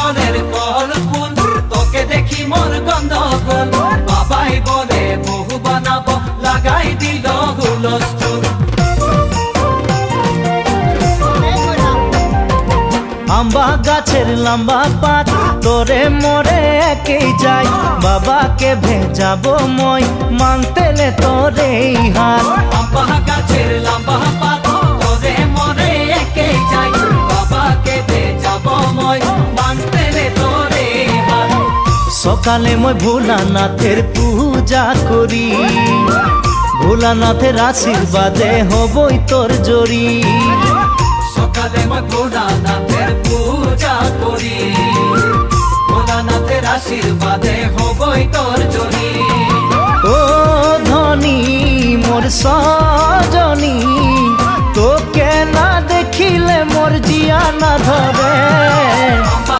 মনের কল ফুল তোকে দেখি মোর গন্ধগোল বাবাই বলে বহু বানাবো লাগাই দিল হুলস্থুল আম্বা গাছের লম্বা পাত তোরে মোরে একেই যাই বাবাকে ভেজাবো মই মানতেলে তোরে হাত আম্বা গাছের লম্বা পাত তোরে মোরে একেই যাই বাবাকে ভেজাবো মই মানতেলে তোরে হাত সকালে মই ভোলানাথের পূজা করি ভোলানাথের আশীর্বাদে হবই তোর জড়ি সকালে মই ভোলানাথের পূজা করি ভোলানাথের আশীর্বাদে হবই তোর জড়ি ও ধনী মোর সজনী তোকে না দেখিলে মোর জিয়া না ধরে